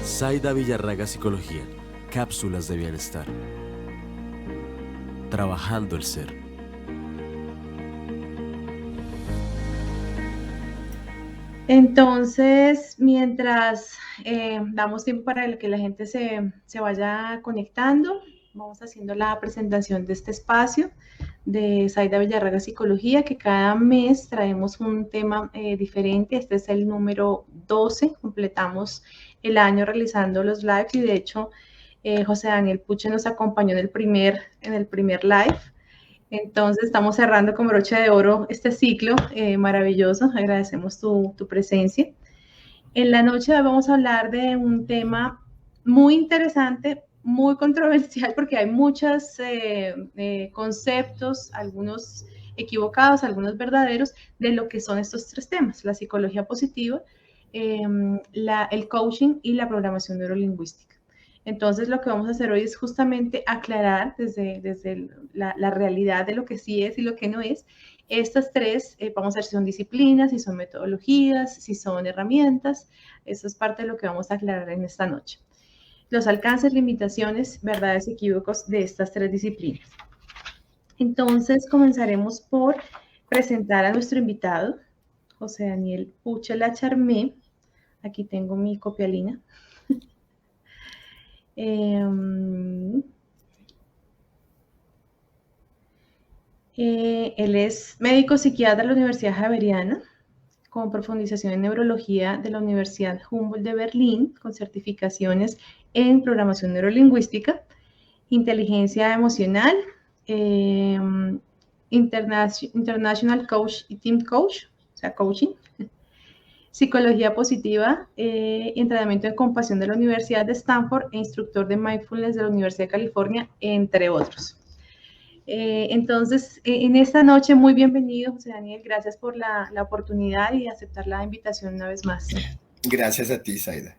Zaida Villarraga Psicología, cápsulas de bienestar. Trabajando el ser. Entonces, mientras damos tiempo para que la gente se vaya conectando, vamos haciendo la presentación de este espacio de Zaida Villarraga Psicología, que cada mes traemos un tema diferente. Este es el número 12, completamos el año realizando los lives y de hecho José Daniel Puche nos acompañó en el primer live. Entonces estamos cerrando con broche de oro este ciclo maravilloso. Agradecemos tu presencia. En la noche vamos a hablar de un tema muy interesante, muy controversial, porque hay muchos conceptos, algunos equivocados, algunos verdaderos, de lo que son estos tres temas: la psicología positiva, el coaching y la programación neurolingüística. Entonces, lo que vamos a hacer hoy es justamente aclarar desde la realidad de lo que sí es y lo que no es. Estas tres, vamos a ver si son disciplinas, si son metodologías, si son herramientas. Eso es parte de lo que vamos a aclarar en esta noche. Los alcances, limitaciones, verdades y equívocos de estas tres disciplinas. Entonces, comenzaremos por presentar a nuestro invitado, José Daniel Puche Lacharmé. Aquí tengo mi copialina. Él es médico psiquiatra de la Universidad Javeriana, con profundización en neurología de la Universidad Humboldt de Berlín, con certificaciones en programación neurolingüística, inteligencia emocional, International Coach y Team Coach, o sea, coaching, psicología positiva, entrenamiento en compasión de la Universidad de Stanford e instructor de mindfulness de la Universidad de California, entre otros. Entonces, en esta noche, muy bienvenido, José Daniel. Gracias por la oportunidad y aceptar la invitación una vez más. Gracias a ti, Zaida.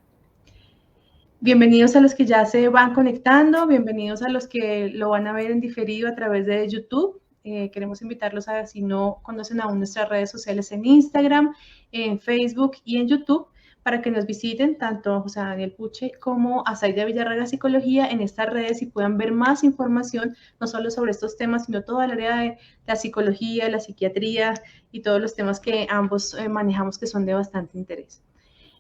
Bienvenidos a los que ya se van conectando, bienvenidos a los que lo van a ver en diferido a través de YouTube. Queremos invitarlos a, si no conocen aún nuestras redes sociales, en Instagram, en Facebook y en YouTube, para que nos visiten tanto a José Daniel Puche como a Zaida Villarraga Psicología en estas redes y puedan ver más información, no solo sobre estos temas, sino toda el área de la psicología, la psiquiatría y todos los temas que ambos manejamos, que son de bastante interés.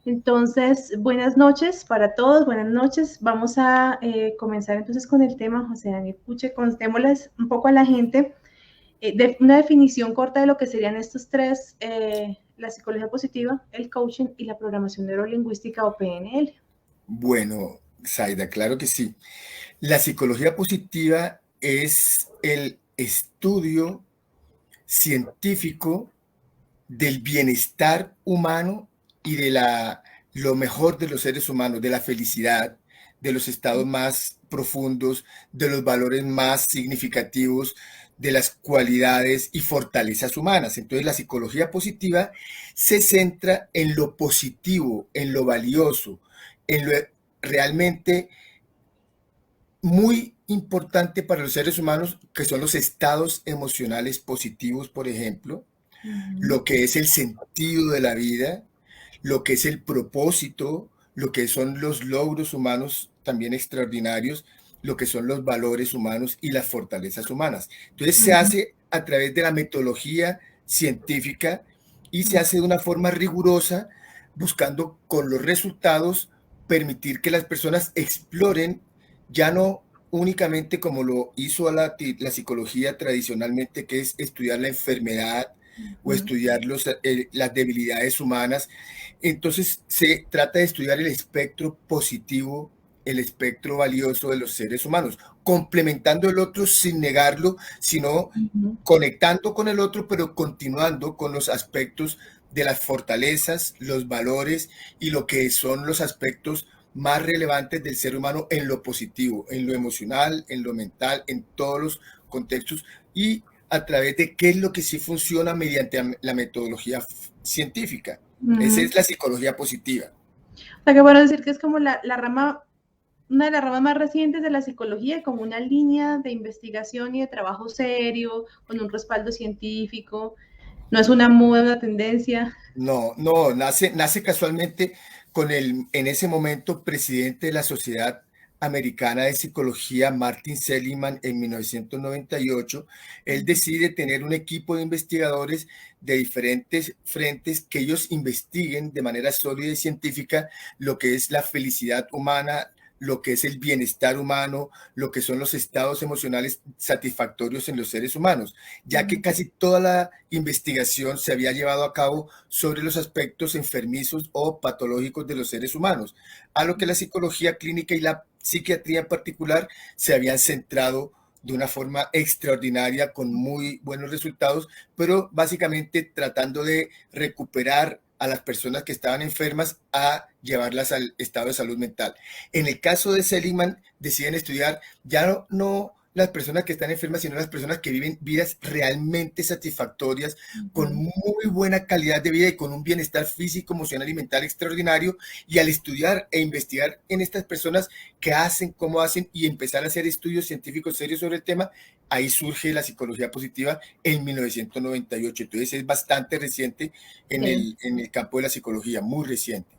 Entonces, buenas noches para todos, buenas noches. Vamos a comenzar entonces con el tema, José Daniel Puche. Contémosles un poco a la gente una definición corta de lo que serían estos tres: la psicología positiva, el coaching y la programación neurolingüística, o PNL. Bueno, Zaida, claro que sí. La psicología positiva es el estudio científico del bienestar humano y de lo mejor de los seres humanos, de la felicidad, de los estados más profundos, de los valores más significativos, de las cualidades y fortalezas humanas. Entonces, la psicología positiva se centra en lo positivo, en lo valioso, en lo realmente muy importante para los seres humanos, que son los estados emocionales positivos, por ejemplo, lo que es el sentido de la vida, lo que es el propósito, lo que son los logros humanos también extraordinarios, lo que son los valores humanos y las fortalezas humanas. Entonces se hace a través de la metodología científica y se hace de una forma rigurosa, buscando con los resultados permitir que las personas exploren, ya no únicamente como lo hizo la psicología tradicionalmente, que es estudiar la enfermedad o estudiar las debilidades humanas. Entonces se trata de estudiar el espectro positivo, el espectro valioso de los seres humanos, complementando el otro sin negarlo, sino conectando con el otro, pero continuando con los aspectos de las fortalezas, los valores y lo que son los aspectos más relevantes del ser humano en lo positivo, en lo emocional, en lo mental, en todos los contextos, y a través de qué es lo que sí funciona mediante la metodología científica. Esa es la psicología positiva. O sea, que bueno decir que es como una de las ramas más recientes de la psicología, como una línea de investigación y de trabajo serio, con un respaldo científico. No es una moda, una tendencia. No, nace casualmente con el, en ese momento, presidente de la Sociedad Americana de Psicología, Martin Seligman, en 1998, él decide tener un equipo de investigadores de diferentes frentes que ellos investiguen de manera sólida y científica lo que es la felicidad humana, lo que es el bienestar humano, lo que son los estados emocionales satisfactorios en los seres humanos, ya que casi toda la investigación se había llevado a cabo sobre los aspectos enfermizos o patológicos de los seres humanos, a lo que la psicología clínica y la psiquiatría en particular se habían centrado de una forma extraordinaria con muy buenos resultados, pero básicamente tratando de recuperar a las personas que estaban enfermas a llevarlas al estado de salud mental. En el caso de Seligman, deciden estudiar ya no las personas que están enfermas, sino las personas que viven vidas realmente satisfactorias, con muy buena calidad de vida y con un bienestar físico, emocional y mental extraordinario. Y al estudiar e investigar en estas personas qué hacen, cómo hacen y empezar a hacer estudios científicos serios sobre el tema, ahí surge la psicología positiva en 1998. Entonces es bastante reciente en el campo de la psicología, muy reciente.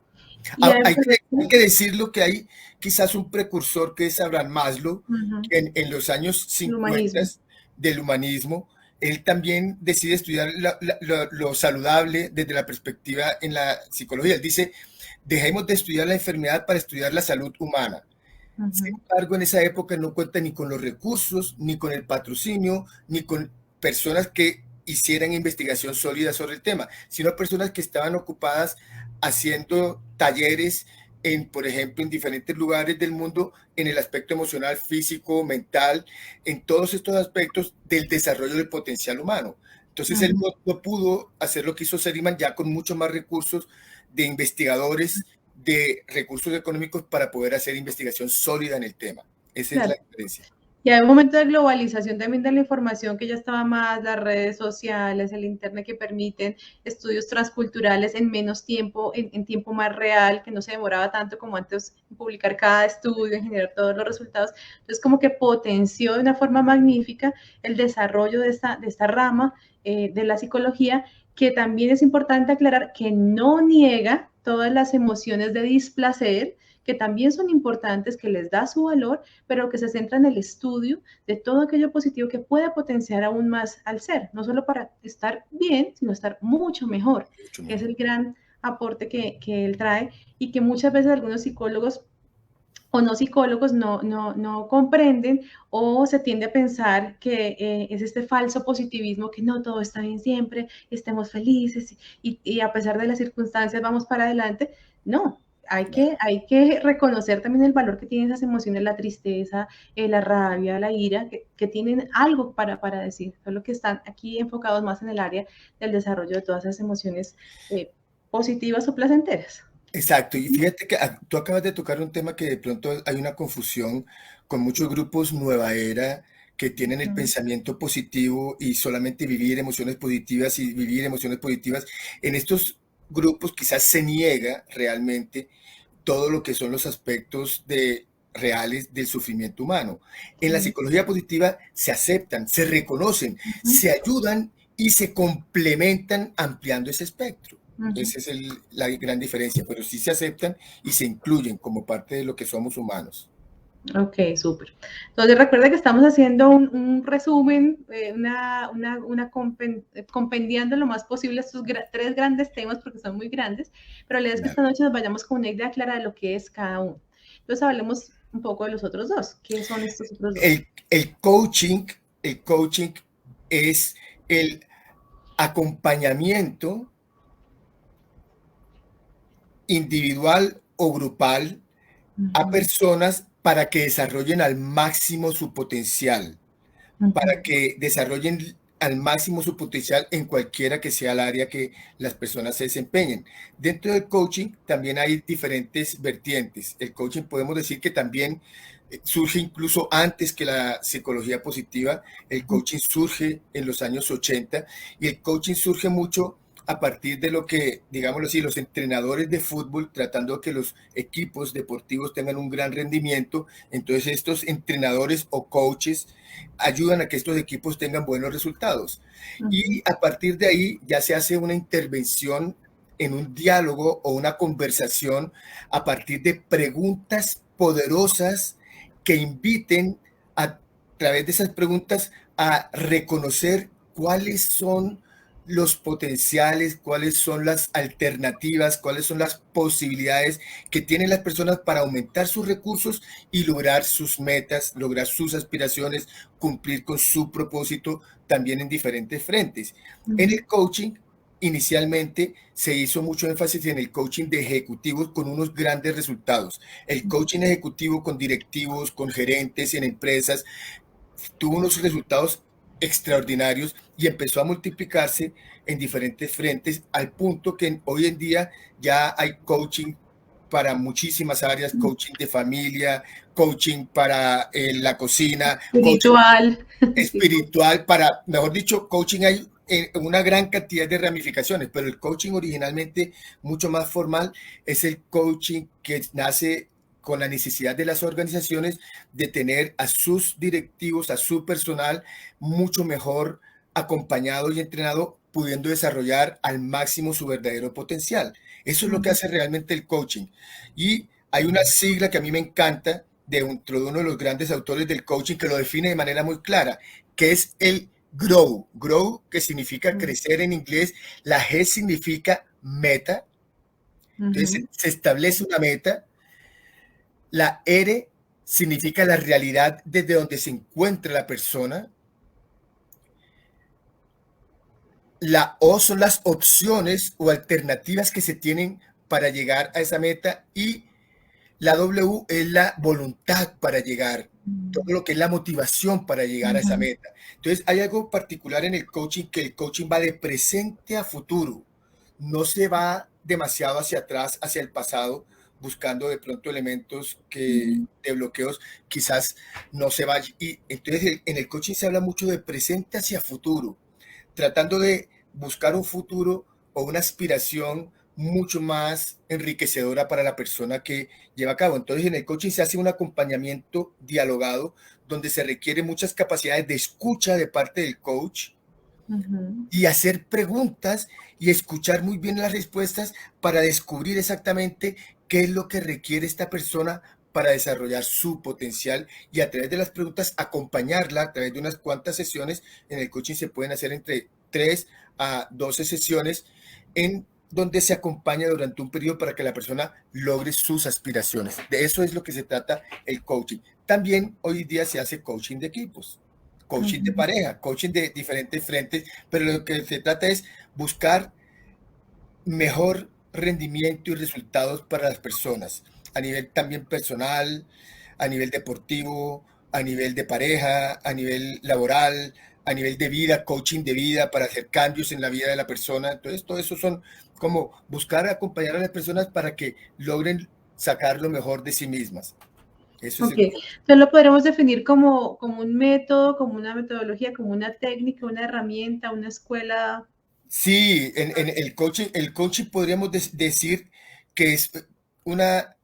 Hay que decirlo que hay quizás un precursor que es Abraham Maslow, en los años 50 del humanismo. Él también decide estudiar lo saludable desde la perspectiva en la psicología. Él dice, dejemos de estudiar la enfermedad para estudiar la salud humana. Sin embargo, en esa época no cuenta ni con los recursos, ni con el patrocinio, ni con personas que hicieran investigación sólida sobre el tema, sino personas que estaban ocupadas haciendo talleres por ejemplo, en diferentes lugares del mundo en el aspecto emocional, físico, mental, en todos estos aspectos del desarrollo del potencial humano. Entonces él no pudo hacer lo que hizo Seligman, ya con muchos más recursos de investigadores, de recursos económicos para poder hacer investigación sólida en el tema. Esa es la diferencia. Y hay un momento de globalización también de la información que ya estaba más, las redes sociales, el internet que permiten estudios transculturales en menos tiempo, en tiempo más real, que no se demoraba tanto como antes en publicar cada estudio, en generar todos los resultados. Entonces como que potenció de una forma magnífica el desarrollo de esta rama de la psicología, que también es importante aclarar que no niega todas las emociones de displacer, que también son importantes, que les da su valor, pero que se centra en el estudio de todo aquello positivo que puede potenciar aún más al ser, no solo para estar bien, sino estar mucho mejor, que es el gran aporte que él trae y que muchas veces algunos psicólogos o no psicólogos no comprenden, o se tiende a pensar que es este falso positivismo, que no, todo está bien siempre, estemos felices y a pesar de las circunstancias vamos para adelante. No, hay que reconocer también el valor que tienen esas emociones, la tristeza, la rabia, la ira, que tienen algo para decir, solo que están aquí enfocados más en el área del desarrollo de todas esas emociones positivas o placenteras. Exacto, y fíjate que tú acabas de tocar un tema que de pronto hay una confusión con muchos grupos nueva era que tienen el pensamiento positivo y solamente vivir emociones positivas y vivir emociones positivas. En estos grupos quizás se niega realmente todo lo que son los aspectos reales del sufrimiento humano. En la psicología positiva se aceptan, se reconocen, se ayudan y se complementan ampliando ese espectro. Esa es la gran diferencia, pero sí se aceptan y se incluyen como parte de lo que somos humanos. Ok, súper. Entonces recuerda que estamos haciendo un resumen, compendiando lo más posible estos tres grandes temas porque son muy grandes, pero la idea es que esta noche nos vayamos con una idea clara de lo que es cada uno. Entonces hablemos un poco de los otros dos. ¿Qué son estos otros dos? El coaching es el acompañamiento individual o grupal a personas para que desarrollen al máximo su potencial, para que desarrollen al máximo su potencial en cualquiera que sea el área que las personas se desempeñen. Dentro del coaching también hay diferentes vertientes. El coaching podemos decir que también surge incluso antes que la psicología positiva. El coaching surge en los años 80 y el coaching surge mucho a partir de lo que, digámoslo así, los entrenadores de fútbol tratando de que los equipos deportivos tengan un gran rendimiento. Entonces estos entrenadores o coaches ayudan a que estos equipos tengan buenos resultados. Y a partir de ahí ya se hace una intervención en un diálogo o una conversación a partir de preguntas poderosas que inviten a través de esas preguntas a reconocer cuáles son los potenciales, cuáles son las alternativas, cuáles son las posibilidades que tienen las personas para aumentar sus recursos y lograr sus metas, lograr sus aspiraciones, cumplir con su propósito también en diferentes frentes. En el coaching, inicialmente se hizo mucho énfasis en el coaching de ejecutivos con unos grandes resultados. El coaching ejecutivo con directivos, con gerentes en empresas, tuvo unos resultados extraordinarios y empezó a multiplicarse en diferentes frentes al punto que hoy en día ya hay coaching para muchísimas áreas, coaching de familia, coaching para la cocina, coaching Espiritual. espiritual, para, mejor dicho, coaching hay una gran cantidad de ramificaciones, pero el coaching originalmente mucho más formal es el coaching que nace con la necesidad de las organizaciones de tener a sus directivos, a su personal mucho mejor acompañado y entrenado, pudiendo desarrollar al máximo su verdadero potencial. Eso es lo que hace realmente el coaching. Y hay una sigla que a mí me encanta dentro de uno de los grandes autores del coaching que lo define de manera muy clara, que es el grow. Grow, que significa crecer en inglés. La G significa meta. Entonces se establece una meta. La R significa la realidad desde donde se encuentra la persona. La O son las opciones o alternativas que se tienen para llegar a esa meta y la W es la voluntad para llegar, todo lo que es la motivación para llegar a esa meta. Entonces, hay algo particular en el coaching, que el coaching va de presente a futuro, no se va demasiado hacia atrás, hacia el pasado, buscando de pronto elementos de bloqueos, quizás no se va. Y entonces, en el coaching se habla mucho de presente hacia futuro, tratando de buscar un futuro o una aspiración mucho más enriquecedora para la persona que lleva a cabo. Entonces, en el coaching se hace un acompañamiento dialogado donde se requiere muchas capacidades de escucha de parte del coach y hacer preguntas y escuchar muy bien las respuestas para descubrir exactamente qué es lo que requiere esta persona para desarrollar su potencial, y a través de las preguntas acompañarla a través de unas cuantas sesiones. En el coaching se pueden hacer entre 3 a 12 sesiones en donde se acompaña durante un periodo para que la persona logre sus aspiraciones. De eso es lo que se trata el coaching. También hoy día se hace coaching de equipos, coaching de pareja, coaching de diferentes frentes, pero lo que se trata es buscar mejor rendimiento y resultados para las personas, a nivel también personal, a nivel deportivo, a nivel de pareja, a nivel laboral, a nivel de vida, coaching de vida para hacer cambios en la vida de la persona. Entonces, todo eso son como buscar acompañar a las personas para que logren sacar lo mejor de sí mismas. Eso es Entonces lo podremos definir como un método, como una metodología, como una técnica, una herramienta, una escuela. Sí, en el coaching podríamos decir que es una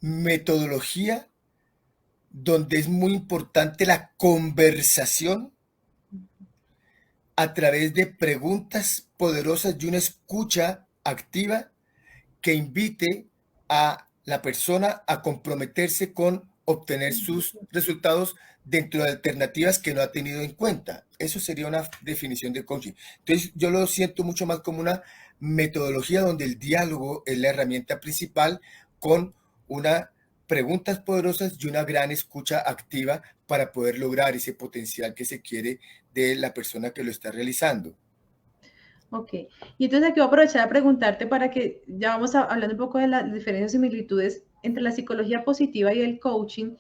metodología donde es muy importante la conversación a través de preguntas poderosas y una escucha activa que invite a la persona a comprometerse con obtener sus resultados dentro de alternativas que no ha tenido en cuenta. Eso sería una definición de coaching. Entonces, yo lo siento mucho más como una metodología donde el diálogo es la herramienta principal, con una preguntas poderosas y una gran escucha activa para poder lograr ese potencial que se quiere de la persona que lo está realizando. Ok, y entonces aquí voy a aprovechar a preguntarte para que ya vamos hablando un poco de las diferencias y similitudes entre la psicología positiva y el coaching.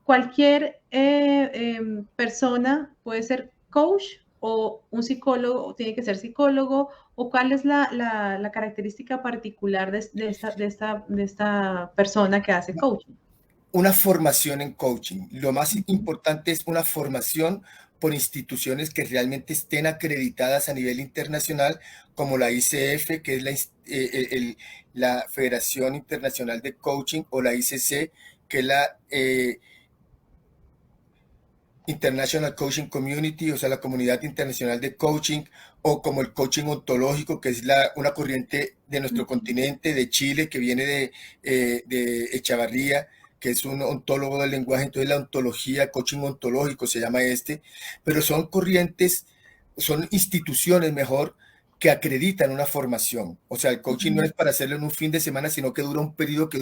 Cualquier persona puede ser coach, o un psicólogo, o tiene que ser psicólogo, o cuál es la característica particular de esta persona que hace coaching. Una formación en coaching. Lo más importante es una formación por instituciones que realmente estén acreditadas a nivel internacional, como la ICF, que es la Federación Internacional de Coaching, o la ICC, que es la International Coaching Community, o sea, la comunidad internacional de coaching, o como el coaching ontológico, que es una corriente de nuestro continente, de Chile, que viene de Echavarría, que es un ontólogo del lenguaje. Entonces la ontología, coaching ontológico se llama pero son corrientes, son instituciones mejor, que acreditan una formación. O sea, el coaching no es para hacerlo en un fin de semana, sino que dura un periodo que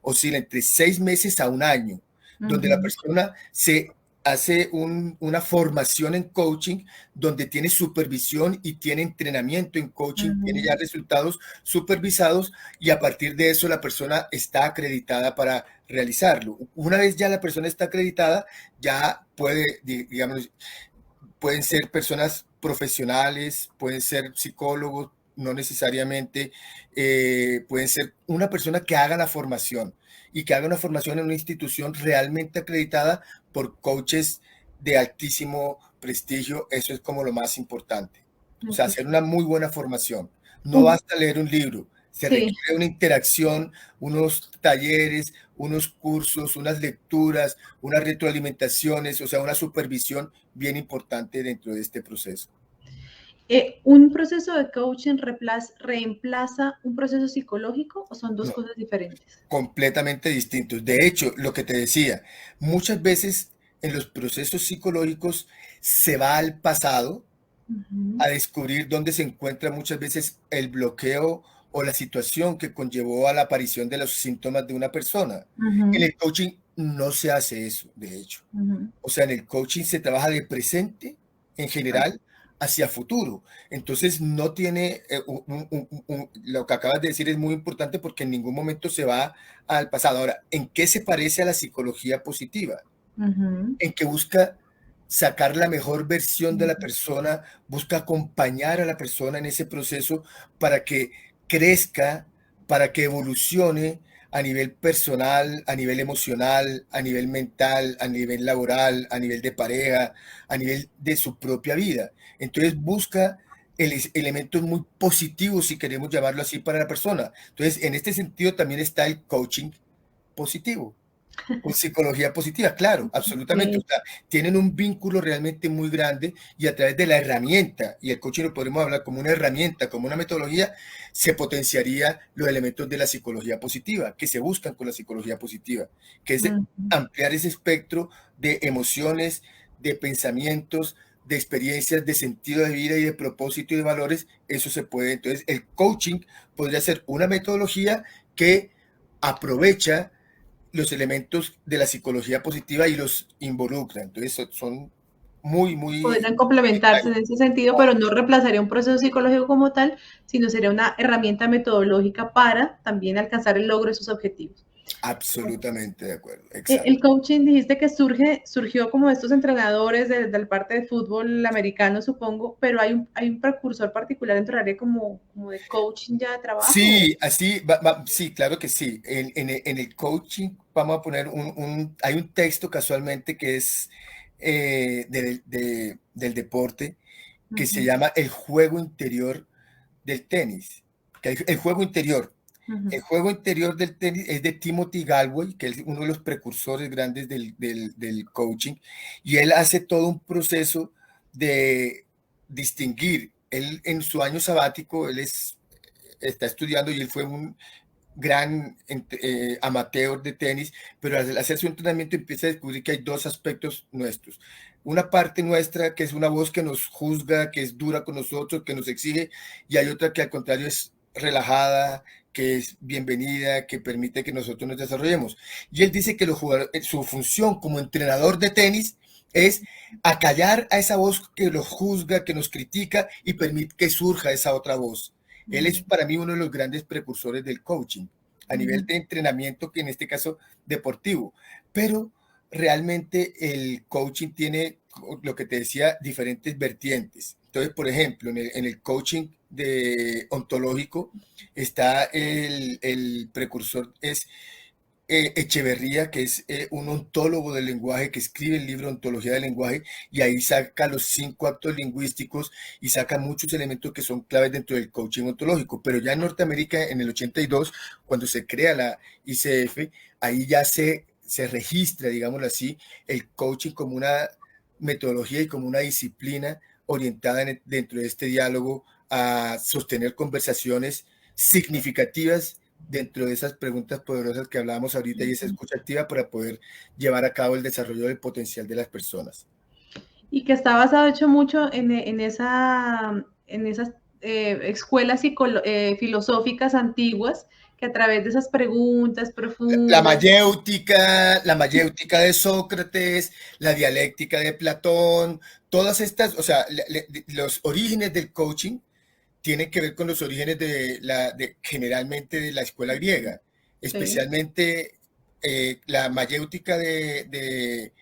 oscila entre 6 meses a un año, donde la persona se hace una formación en coaching, donde tiene supervisión y tiene entrenamiento en coaching, tiene ya resultados supervisados, y a partir de eso la persona está acreditada para realizarlo. Una vez ya la persona está acreditada, ya puede, digamos, pueden ser personas profesionales, pueden ser psicólogos, no necesariamente, pueden ser una persona que haga la formación, y que haga una formación en una institución realmente acreditada por coaches de altísimo prestigio. Eso es como lo más importante. O sea, hacer una muy buena formación. No basta leer un libro, se requiere una interacción, unos talleres, unos cursos, unas lecturas, unas retroalimentaciones, o sea, una supervisión bien importante dentro de este proceso. ¿Un proceso de coaching reemplaza un proceso psicológico o son dos cosas diferentes? Completamente distintos. De hecho, lo que te decía, muchas veces en los procesos psicológicos se va al pasado a descubrir dónde se encuentra muchas veces el bloqueo o la situación que conllevó a la aparición de los síntomas de una persona. En el coaching no se hace eso, de hecho. O sea, en el coaching se trabaja de presente en general hacia futuro. Entonces no tiene, lo que acabas de decir es muy importante, porque en ningún momento se va al pasado. Ahora, ¿en qué se parece a la psicología positiva? En que busca sacar la mejor versión de la persona, busca acompañar a la persona en ese proceso para que crezca, para que evolucione a nivel personal, a nivel emocional, a nivel mental, a nivel laboral, a nivel de pareja, a nivel de su propia vida. Entonces busca elementos muy positivos, si queremos llamarlo así, para la persona. Entonces, en este sentido también está el coaching positivo. Con psicología positiva, claro, absolutamente. O sea, tienen un vínculo realmente muy grande, y a través de la herramienta, y el coaching lo podemos hablar como una herramienta, como una metodología, se potenciaría los elementos de la psicología positiva, que se buscan con la psicología positiva, que es ampliar ese espectro de emociones, de pensamientos, de experiencias, de sentido de vida y de propósito y de valores. Eso se puede. Entonces, el coaching podría ser una metodología que aprovecha los elementos de la psicología positiva y los involucra. Entonces son muy podrían complementarse en ese sentido, pero no reemplazaría un proceso psicológico como tal, sino sería una herramienta metodológica para también alcanzar el logro de sus objetivos. Absolutamente de acuerdo. Exacto. El coaching, dijiste que surgió como estos entrenadores de parte de fútbol americano, supongo, pero hay un precursor particular dentro del área como de coaching ya de trabajo. Sí, así, sí, claro que sí. En el coaching vamos a poner hay un texto casualmente que es del deporte, que se llama El juego interior del tenis. El juego interior. El juego interior del tenis es de Timothy Galway, que es uno de los precursores grandes del coaching, y él hace todo un proceso de distinguir. Él, en su año sabático, está estudiando, y él fue un gran amateur de tenis, pero al hacer su entrenamiento empieza a descubrir que hay dos aspectos nuestros. Una parte nuestra, que es una voz que nos juzga, que es dura con nosotros, que nos exige, y hay otra que al contrario es relajada, que es bienvenida, que permite que nosotros nos desarrollemos. Y él dice que su función como entrenador de tenis es acallar a esa voz que los juzga, que nos critica, y permite que surja esa otra voz. Él es para mí uno de los grandes precursores del coaching a nivel de entrenamiento, que en este caso deportivo. Pero realmente el coaching tiene, lo que te decía, diferentes vertientes. Entonces, por ejemplo, en el coaching ontológico está el precursor, es Echeverría, que es un ontólogo del lenguaje, que escribe el libro Ontología del Lenguaje, y ahí saca los 5 actos lingüísticos y saca muchos elementos que son claves dentro del coaching ontológico. Pero ya en Norteamérica, en el 82, cuando se crea la ICF, ahí ya se registra, digámoslo así, el coaching como una metodología y como una disciplina orientada dentro de este diálogo a sostener conversaciones significativas dentro de esas preguntas poderosas que hablábamos ahorita y esa escucha activa para poder llevar a cabo el desarrollo del potencial de las personas. Y que está basado, hecho, mucho en esas escuelas filosóficas antiguas, que a través de esas preguntas profundas. La mayéutica de Sócrates, la dialéctica de Platón, todas estas, o sea, los orígenes del coaching tienen que ver con los orígenes generalmente de la escuela griega, especialmente la mayéutica de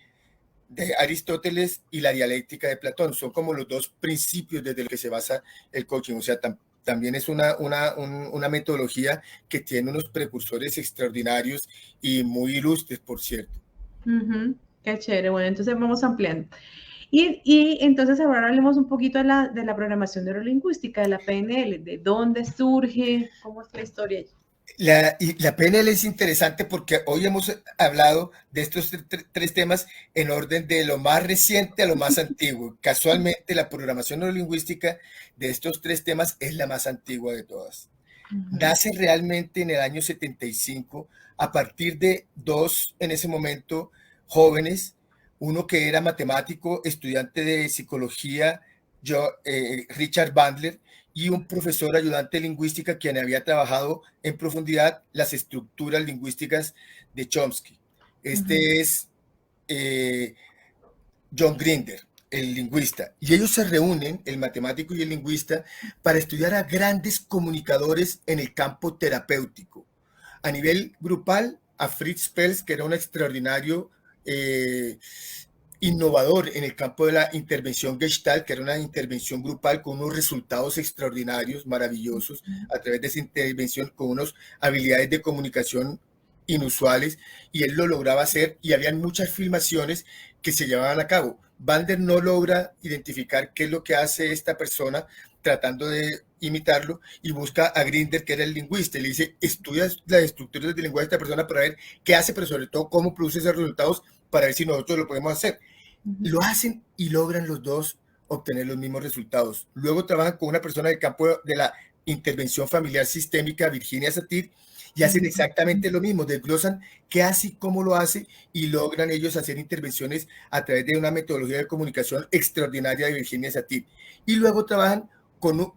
Aristóteles y la dialéctica de Platón. Son como los dos principios desde los que se basa el coaching. O sea, también es una metodología que tiene unos precursores extraordinarios y muy ilustres, por cierto. Qué chévere. Bueno, entonces vamos ampliando. Y entonces ahora hablemos un poquito de la programación neurolingüística, de la PNL, de dónde surge, cómo es la historia allí. La PNL es interesante porque hoy hemos hablado de estos tres temas en orden de lo más reciente a lo más antiguo. Casualmente, la programación neurolingüística de estos tres temas es la más antigua de todas. Nace realmente en el año 75 a partir de dos, en ese momento, jóvenes, uno que era matemático, estudiante de psicología, Richard Bandler, y un profesor ayudante de lingüística quien había trabajado en profundidad las estructuras lingüísticas de Chomsky. Este es John Grinder, el lingüista. Y ellos se reúnen, el matemático y el lingüista, para estudiar a grandes comunicadores en el campo terapéutico. A nivel grupal, a Fritz Perls, que era un extraordinario innovador en el campo de la intervención Gestalt, que era una intervención grupal con unos resultados extraordinarios, maravillosos, a través de esa intervención con unas habilidades de comunicación inusuales, y él lo lograba hacer, y habían muchas filmaciones que se llevaban a cabo. Bandler no logra identificar qué es lo que hace esta persona tratando de imitarlo, y busca a Grinder, que era el lingüista, y le dice, estudia las estructuras del lenguaje de esta persona para ver qué hace, pero sobre todo cómo produce esos resultados para ver si nosotros lo podemos hacer. Lo hacen y logran los dos obtener los mismos resultados. Luego trabajan con una persona del campo de la intervención familiar sistémica, Virginia Satir, y hacen exactamente lo mismo, desglosan qué hace y cómo lo hace, y logran ellos hacer intervenciones a través de una metodología de comunicación extraordinaria de Virginia Satir. Y luego trabajan con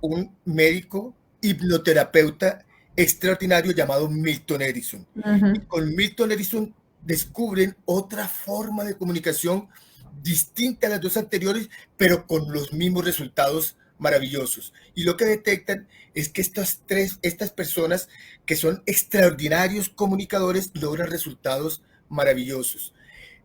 un médico hipnoterapeuta extraordinario llamado Milton Erickson. Y con Milton Erickson descubren otra forma de comunicación distinta a las dos anteriores, pero con los mismos resultados maravillosos. Y lo que detectan es que estas personas que son extraordinarios comunicadores logran resultados maravillosos.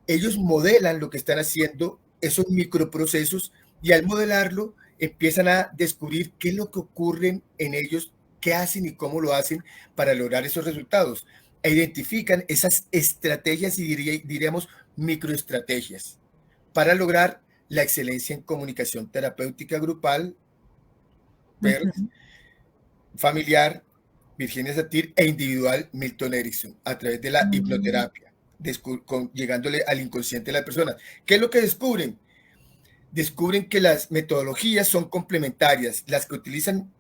Ellos modelan lo que están haciendo, esos microprocesos, y al modelarlo empiezan a descubrir qué es lo que ocurre en ellos, qué hacen y cómo lo hacen para lograr esos resultados. E identifican esas estrategias y diríamos microestrategias para lograr la excelencia en comunicación terapéutica grupal, familiar, Virginia Satir, e individual, Milton Erickson, a través de la hipnoterapia, llegándole al inconsciente de la persona. ¿Qué es lo que descubren? Descubren que las metodologías son complementarias. Las que utilizan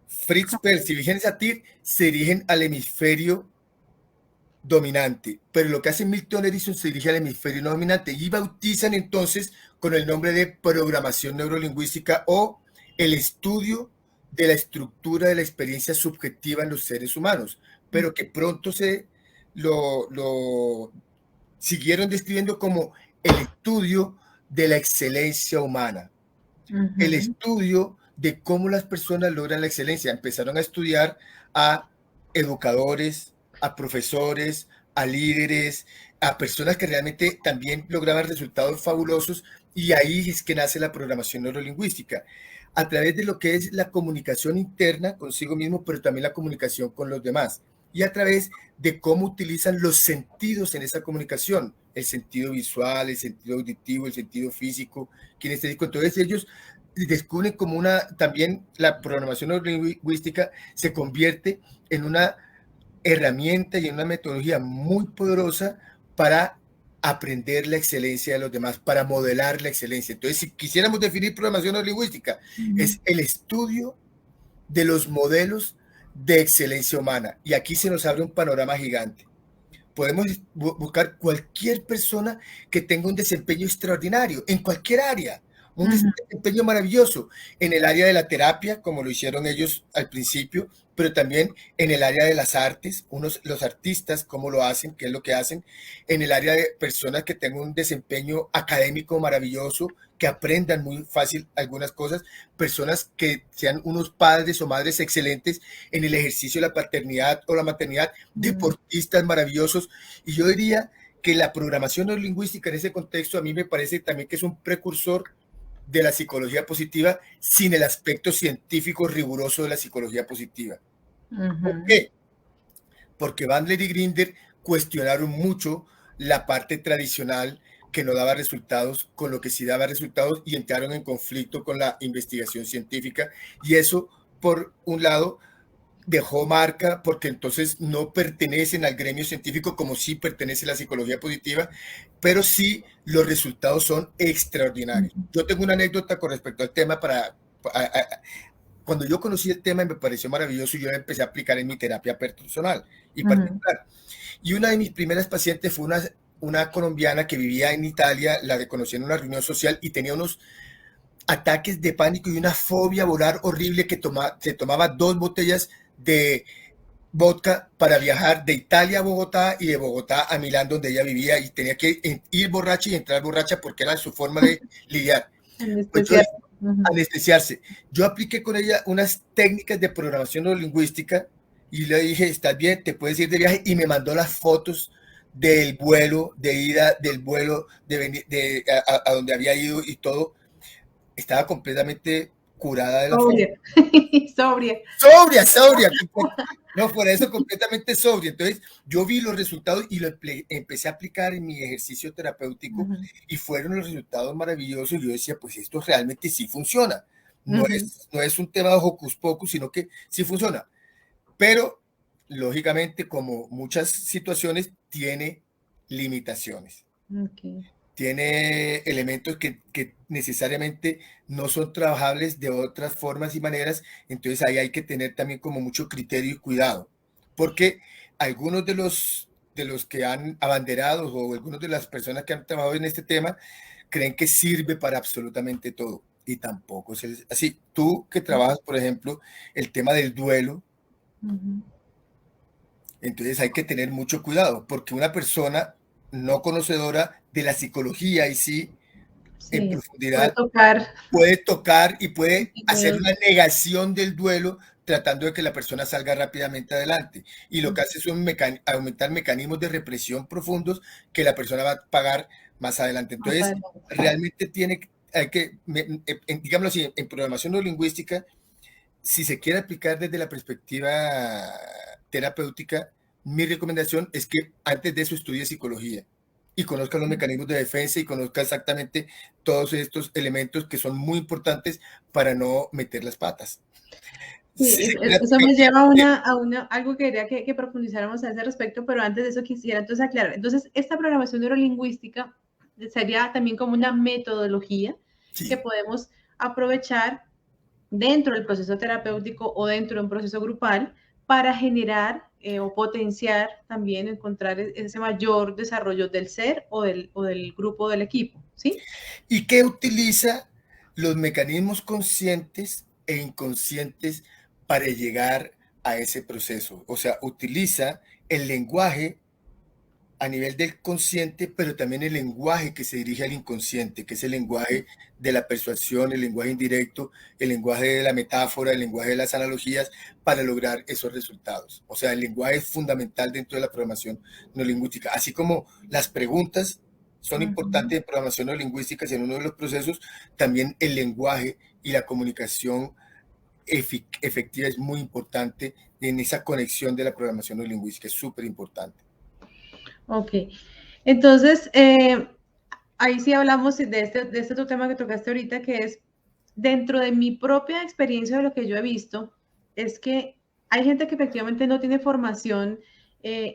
Fritz Perls y Virginia Satir se dirigen al hemisferio dominante, pero lo que hace Milton Erickson se dirige al hemisferio no dominante, y bautizan entonces con el nombre de programación neurolingüística, o el estudio de la estructura de la experiencia subjetiva en los seres humanos, pero que pronto lo siguieron describiendo como el estudio de la excelencia humana, el estudio de cómo las personas logran la excelencia. Empezaron a estudiar a educadores, a profesores, a líderes, a personas que realmente también lograban resultados fabulosos, y ahí es que nace la programación neurolingüística, a través de lo que es la comunicación interna consigo mismo, pero también la comunicación con los demás, y a través de cómo utilizan los sentidos en esa comunicación, el sentido visual, el sentido auditivo, el sentido físico, kinestésico. Entonces ellos descubren como también la programación neurolingüística se convierte en una herramienta y en una metodología muy poderosa para aprender la excelencia de los demás, para modelar la excelencia. Entonces, si quisiéramos definir programación neurolingüística, es el estudio de los modelos de excelencia humana. Y aquí se nos abre un panorama gigante. Podemos buscar cualquier persona que tenga un desempeño extraordinario en cualquier área, un desempeño maravilloso en el área de la terapia, como lo hicieron ellos al principio, pero también en el área de las artes, los artistas, cómo lo hacen, qué es lo que hacen, en el área de personas que tengan un desempeño académico maravilloso, que aprendan muy fácil algunas cosas, personas que sean unos padres o madres excelentes en el ejercicio de la paternidad o la maternidad, deportistas maravillosos. Y yo diría que la programación neurolingüística en ese contexto a mí me parece también que es un precursor de la psicología positiva sin el aspecto científico riguroso de la psicología positiva. ¿Por qué? Porque Bandler y Grinder cuestionaron mucho la parte tradicional que no daba resultados con lo que sí daba resultados y entraron en conflicto con la investigación científica, y eso, por un lado, dejó marca porque entonces no pertenecen al gremio científico como sí pertenece la psicología positiva, pero sí los resultados son extraordinarios. Yo tengo una anécdota con respecto al tema. Cuando yo conocí el tema me pareció maravilloso y yo lo empecé a aplicar en mi terapia personal y particular. Y una de mis primeras pacientes fue una colombiana que vivía en Italia, la conocí en una reunión social y tenía unos ataques de pánico y una fobia a volar horrible, que se tomaba 2 botellas de vodka para viajar de Italia a Bogotá y de Bogotá a Milán, donde ella vivía, y tenía que ir borracha y entrar borracha porque era su forma de lidiar. Anestesiarse. Yo apliqué con ella unas técnicas de programación neurolingüística y le dije, ¿estás bien? ¿Te puedes ir de viaje? Y me mandó las fotos del vuelo, de ida, del vuelo, a donde había ido y todo. Estaba completamente curada de la sobria. Sobria. No, por eso completamente sobria. Entonces, yo vi los resultados y lo empecé a aplicar en mi ejercicio terapéutico y fueron los resultados maravillosos. Yo decía, pues esto realmente sí funciona. No es un tema de hocus pocus, sino que sí funciona. Pero, lógicamente, como muchas situaciones, tiene limitaciones. Tiene elementos que necesariamente no son trabajables de otras formas y maneras. Entonces ahí hay que tener también como mucho criterio y cuidado, porque algunos de los que han abanderado o algunas de las personas que han trabajado en este tema creen que sirve para absolutamente todo, y tampoco es así. Tú que trabajas, por ejemplo, el tema del duelo, entonces hay que tener mucho cuidado, porque una persona no conocedora de la psicología y sí, en profundidad puede tocar y puede hacer una negación del duelo, tratando de que la persona salga rápidamente adelante, y lo que hace es aumentar mecanismos de represión profundos que la persona va a pagar más adelante. Entonces realmente digámoslo así, en programación neurolingüística, si se quiere aplicar desde la perspectiva terapéutica, mi recomendación es que antes de eso estudie psicología y conozca los mecanismos de defensa y conozca exactamente todos estos elementos que son muy importantes para no meter las patas. Sí, eso me lleva a algo que quería que profundizáramos a ese respecto, pero antes de eso quisiera entonces aclarar. Entonces, esta programación neurolingüística sería también como una metodología que podemos aprovechar dentro del proceso terapéutico o dentro de un proceso grupal para generar o potenciar también, encontrar ese mayor desarrollo del ser o del grupo, del equipo, ¿sí? Y que utiliza los mecanismos conscientes e inconscientes para llegar a ese proceso. O sea, utiliza el lenguaje a nivel del consciente, pero también el lenguaje que se dirige al inconsciente, que es el lenguaje de la persuasión, el lenguaje indirecto, el lenguaje de la metáfora, el lenguaje de las analogías, para lograr esos resultados. O sea, el lenguaje es fundamental dentro de la programación neurolingüística. Así como las preguntas son importantes en programación neurolingüística, en uno de los procesos, también el lenguaje y la comunicación efectiva es muy importante en esa conexión de la programación neurolingüística, es súper importante. Ok, entonces, ahí sí hablamos de este otro tema que tocaste ahorita, que es, dentro de mi propia experiencia, de lo que yo he visto, es que hay gente que efectivamente no tiene formación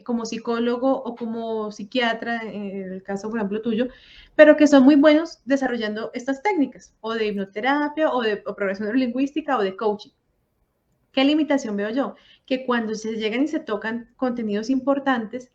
como psicólogo o como psiquiatra, en el caso, por ejemplo, tuyo, pero que son muy buenos desarrollando estas técnicas, o de hipnoterapia, o de programación neurolingüística, o de coaching. ¿Qué limitación veo yo? Que cuando se llegan y se tocan contenidos importantes,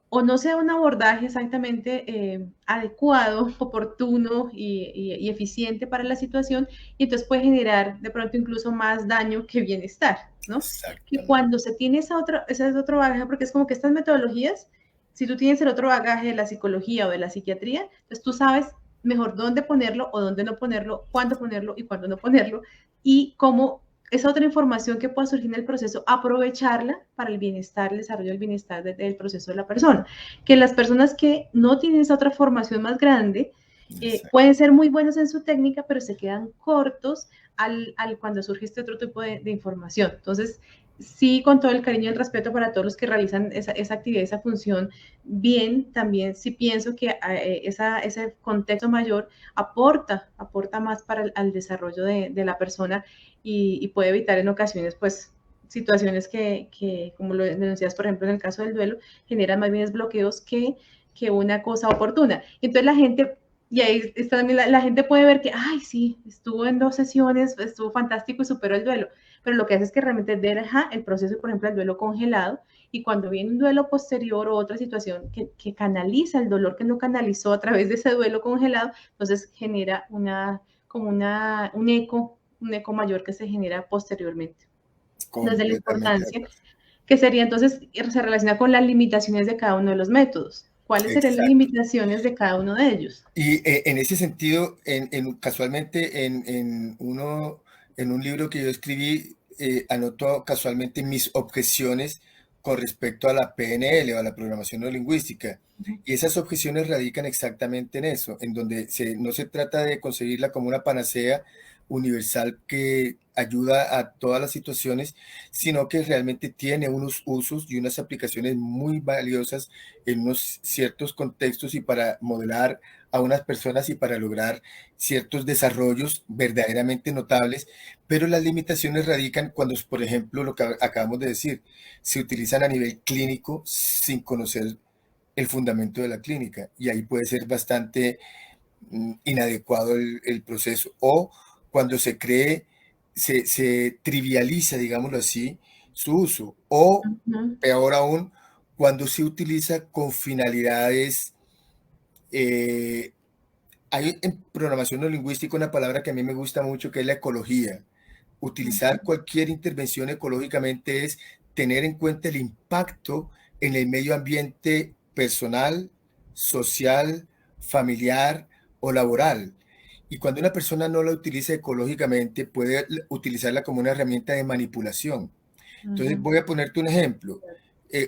o no sea un abordaje exactamente adecuado, oportuno y eficiente para la situación, y entonces puede generar de pronto incluso más daño que bienestar, ¿no? Que cuando se tiene ese es otro bagaje, porque es como que estas metodologías, si tú tienes el otro bagaje de la psicología o de la psiquiatría, entonces tú sabes mejor dónde ponerlo o dónde no ponerlo, cuándo ponerlo y cuándo no ponerlo, y cómo esa otra información que pueda surgir en el proceso, aprovecharla para el bienestar, el desarrollo del bienestar del proceso de la persona. Que las personas que no tienen esa otra formación más grande pueden ser muy buenos en su técnica, pero se quedan cortos cuando surge este otro tipo de información. Entonces, sí, con todo el cariño y el respeto para todos los que realizan esa actividad, esa función bien, también sí pienso que ese contexto mayor aporta más para el desarrollo de la persona y puede evitar en ocasiones, pues, situaciones que, como lo denuncias, por ejemplo, en el caso del duelo, generan más bien bloqueos que una cosa oportuna. Entonces la gente, y ahí está también, la gente puede ver que, ay, sí, estuvo en 2 sesiones, estuvo fantástico y superó el duelo, pero lo que hace es que realmente deja el proceso, por ejemplo, el duelo congelado, y cuando viene un duelo posterior o otra situación que canaliza el dolor que no canalizó a través de ese duelo congelado, entonces genera un eco mayor que se genera posteriormente. Desde la importancia, que sería entonces, se relaciona con las limitaciones de cada uno de los métodos. ¿Cuáles serían las limitaciones de cada uno de ellos? Y en ese sentido, casualmente en un libro que yo escribí, anoto casualmente mis objeciones con respecto a la PNL o a la programación neurolingüística. Y esas objeciones radican exactamente en eso, en donde no se trata de conseguirla como una panacea universal que ayuda a todas las situaciones, sino que realmente tiene unos usos y unas aplicaciones muy valiosas en unos ciertos contextos y para modelar a unas personas y para lograr ciertos desarrollos verdaderamente notables, pero las limitaciones radican cuando, por ejemplo, lo que acabamos de decir, se utilizan a nivel clínico sin conocer el fundamento de la clínica, y ahí puede ser bastante inadecuado el proceso, o cuando se trivializa, digámoslo así, su uso, o peor aún, cuando se utiliza con finalidades. Hay en programación neurolingüística una palabra que a mí me gusta mucho, que es la ecología. Utilizar cualquier intervención ecológicamente es tener en cuenta el impacto en el medio ambiente personal, social, familiar o laboral. Y cuando una persona no la utiliza ecológicamente, puede utilizarla como una herramienta de manipulación. Entonces, voy a ponerte un ejemplo.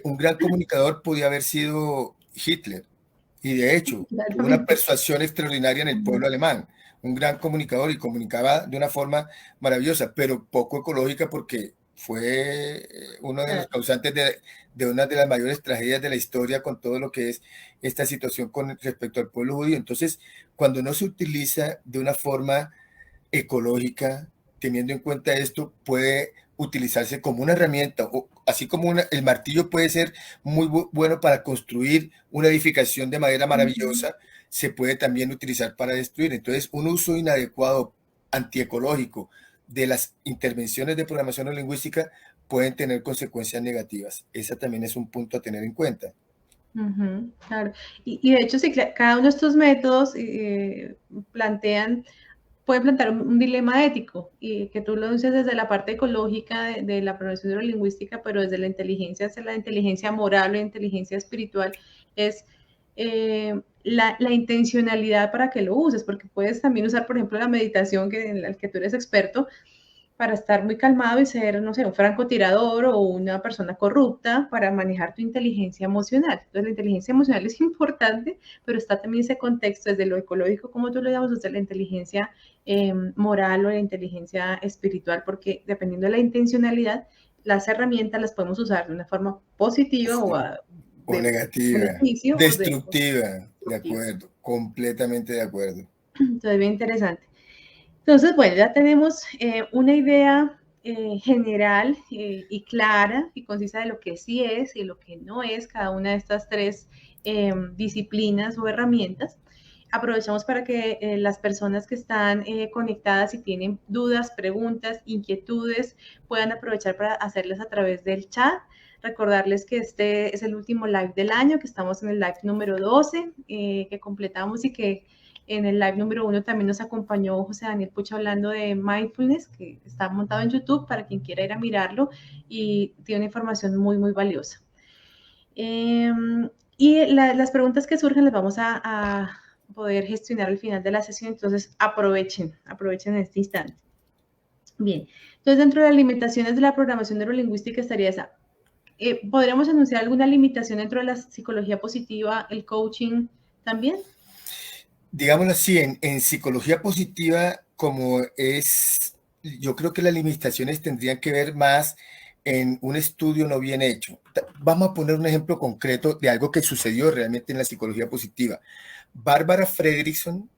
Un gran comunicador podía haber sido Hitler. Y de hecho, tuvo una persuasión extraordinaria en el pueblo alemán, un gran comunicador, y comunicaba de una forma maravillosa, pero poco ecológica, porque fue uno de los causantes de una de las mayores tragedias de la historia, con todo lo que es esta situación con respecto al pueblo judío. Entonces, cuando no se utiliza de una forma ecológica, teniendo en cuenta esto, puede utilizarse como una herramienta, o así como el martillo puede ser muy bueno para construir una edificación de madera maravillosa, se puede también utilizar para destruir. Entonces, un uso inadecuado, antiecológico, de las intervenciones de programación neurolingüística pueden tener consecuencias negativas. Ese también es un punto a tener en cuenta. Claro. Y de hecho, sí, cada uno de estos métodos puede plantear un dilema ético, y que tú lo dices desde la parte ecológica de la programación neurolingüística, pero desde la inteligencia hacia la inteligencia moral o la inteligencia espiritual, es la intencionalidad para que lo uses, porque puedes también usar, por ejemplo, la meditación en la que tú eres experto, para estar muy calmado y ser, no sé, un francotirador o una persona corrupta, para manejar tu inteligencia emocional. Entonces, la inteligencia emocional es importante, pero está también ese contexto desde lo ecológico, como tú lo llamas, desde la inteligencia moral o la inteligencia espiritual, porque dependiendo de la intencionalidad, las herramientas las podemos usar de una forma positiva o negativa, beneficio, destructiva. De acuerdo, completamente de acuerdo. Entonces, bien interesante. Entonces, bueno, ya tenemos una idea general y clara y concisa de lo que sí es y lo que no es cada una de estas tres disciplinas o herramientas. Aprovechamos para que las personas que están conectadas y tienen dudas, preguntas, inquietudes, puedan aprovechar para hacerlas a través del chat. Recordarles que este es el último live del año, que estamos en el live número 12, que completamos y que en el live número 1 también nos acompañó José Daniel Pucha hablando de mindfulness, que está montado en YouTube para quien quiera ir a mirarlo y tiene una información muy, muy valiosa. Y las preguntas que surgen las vamos a poder gestionar al final de la sesión, entonces aprovechen este instante. Bien, entonces dentro de las limitaciones de la programación neurolingüística estaría esa. ¿Podríamos anunciar alguna limitación dentro de la psicología positiva, el coaching también? Digámoslo así, en psicología positiva, como es, yo creo que las limitaciones tendrían que ver más en un estudio no bien hecho. Vamos a poner un ejemplo concreto de algo que sucedió realmente en la psicología positiva. Bárbara Fredrickson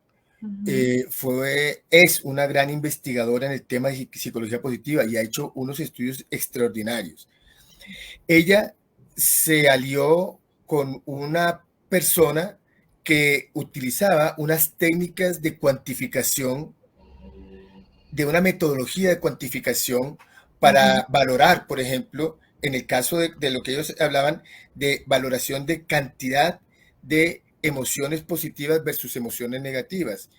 es una gran investigadora en el tema de psicología positiva y ha hecho unos estudios extraordinarios. Ella se alió con una persona que utilizaba unas técnicas de cuantificación, de una metodología de cuantificación para valorar, por ejemplo, en el caso de lo que ellos hablaban de valoración de cantidad de emociones positivas versus emociones negativas.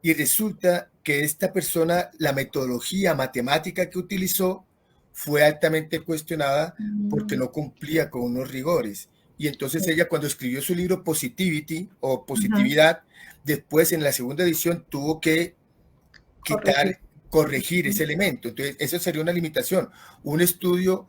Y resulta que esta persona, la metodología matemática que utilizó fue altamente cuestionada porque no cumplía con unos rigores. Y entonces ella, cuando escribió su libro Positivity o Positividad, después en la segunda edición tuvo que corregir ese elemento. Entonces, eso sería una limitación. Un estudio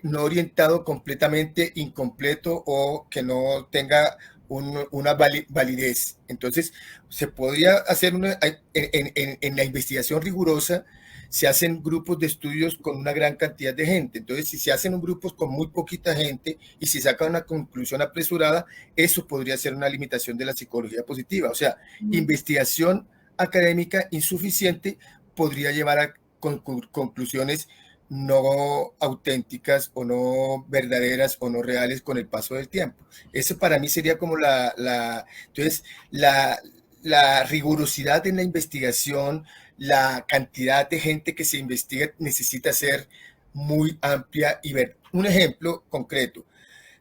no orientado completamente, incompleto o que no tenga una validez. Entonces, se podría hacer en la investigación rigurosa, se hacen grupos de estudios con una gran cantidad de gente. Entonces, si se hacen grupos con muy poquita gente y si saca una conclusión apresurada, eso podría ser una limitación de la psicología positiva. O sea, investigación académica insuficiente podría llevar a conclusiones no auténticas o no verdaderas o no reales con el paso del tiempo. Eso para mí sería como entonces, la rigurosidad en la investigación, la cantidad de gente que se investiga necesita ser muy amplia y ver. Un ejemplo concreto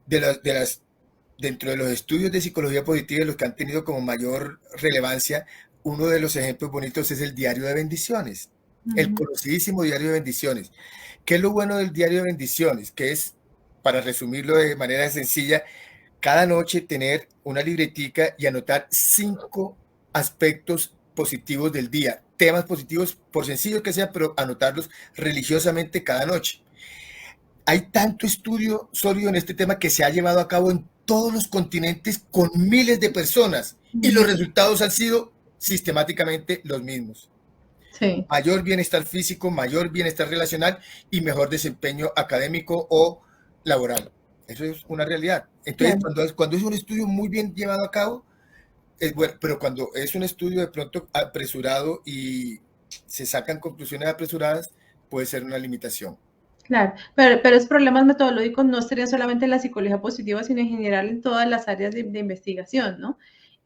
dentro de los estudios de psicología positiva, los que han tenido como mayor relevancia, uno de los ejemplos bonitos es el Diario de Bendiciones, el conocidísimo Diario de Bendiciones. ¿Qué es lo bueno del Diario de Bendiciones? Que es, para resumirlo de manera sencilla, cada noche tener una libretica y anotar 5 aspectos positivos del día, temas positivos, por sencillo que sea, pero anotarlos religiosamente cada noche. Hay tanto estudio sólido en este tema que se ha llevado a cabo en todos los continentes con miles de personas y los resultados han sido sistemáticamente los mismos. Sí. Mayor bienestar físico, mayor bienestar relacional y mejor desempeño académico o laboral. Eso es una realidad. Entonces, claro, cuando es un estudio muy bien llevado a cabo, es bueno, pero cuando es un estudio de pronto apresurado y se sacan conclusiones apresuradas, puede ser una limitación. Claro, pero esos problemas metodológicos no serían solamente en la psicología positiva, sino en general en todas las áreas de investigación, ¿no?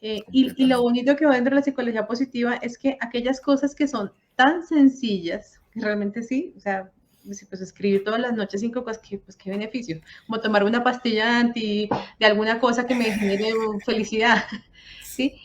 Y lo bonito que va dentro de la psicología positiva es que aquellas cosas que son tan sencillas, que realmente sí, o sea, pues escribir todas las noches 5 cosas, pues qué beneficio, como tomar una pastilla de alguna cosa que me genere felicidad, ¿sí?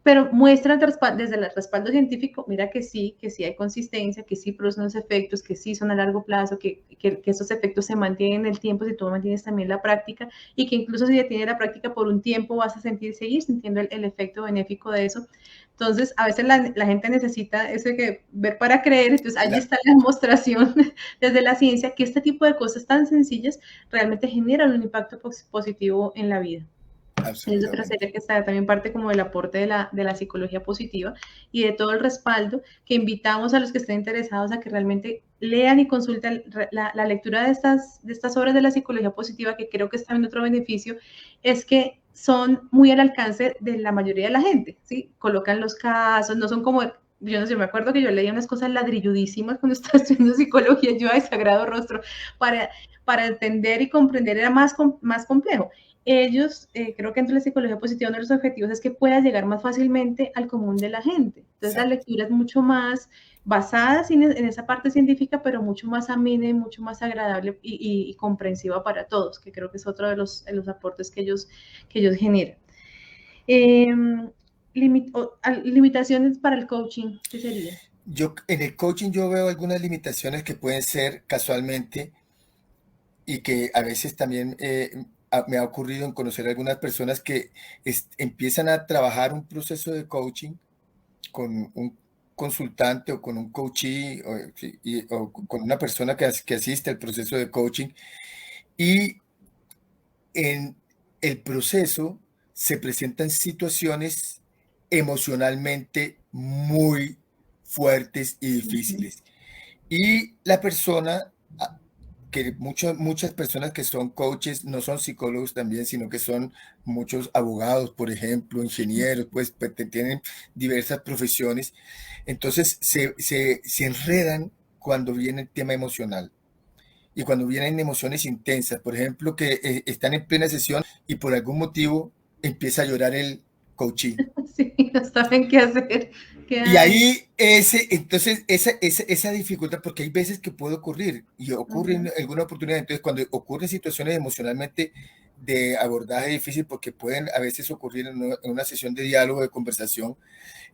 Pero muestra desde el respaldo científico, mira que sí hay consistencia, que sí producen los efectos, que sí son a largo plazo, que esos efectos se mantienen en el tiempo si tú mantienes también la práctica y que incluso si detienes la práctica por un tiempo vas a seguir sintiendo el efecto benéfico de eso. Entonces, a veces la gente necesita eso de que ver para creer, entonces allí está la demostración desde la ciencia que este tipo de cosas tan sencillas realmente generan un impacto positivo en la vida. Eso creo que está también parte como del aporte de la psicología positiva y de todo el respaldo que invitamos a los que estén interesados a que realmente lean y consulten la lectura de estas obras de la psicología positiva, que creo que es también otro beneficio, es que son muy al alcance de la mayoría de la gente, ¿sí? Colocan los casos, no son como yo no sé, me acuerdo que yo leía unas cosas ladrilludísimas cuando estaba estudiando psicología, yo, ay, sagrado rostro, para entender y comprender era más complejo. Ellos, creo que entre la psicología positiva, uno de los objetivos es que pueda llegar más fácilmente al común de la gente. Entonces, la lectura es mucho más basada en esa parte científica, pero mucho más amena y mucho más agradable y comprensiva para todos, que creo que es otro de los aportes que ellos generan. Limitaciones para el coaching, ¿qué sería? En el coaching yo veo algunas limitaciones que pueden ser casualmente y que a veces también me ha ocurrido en conocer a algunas personas que empiezan a trabajar un proceso de coaching con un consultante o con un coachee o con una persona que asiste al proceso de coaching, y en el proceso se presentan situaciones emocionalmente muy fuertes y difíciles. Y la persona, que muchas personas que son coaches no son psicólogos también, sino que son muchos abogados, por ejemplo, ingenieros, pues tienen diversas profesiones. Entonces se enredan cuando viene el tema emocional. Y cuando vienen emociones intensas, por ejemplo, que están en plena sesión y por algún motivo empieza a llorar el coachee. Sí, no saben qué hacer. Y ahí entonces esa dificultad, porque hay veces que puede ocurrir y ocurre en alguna oportunidad. Entonces, cuando ocurren situaciones emocionalmente de abordaje difícil, porque pueden a veces ocurrir en una sesión de diálogo, de conversación,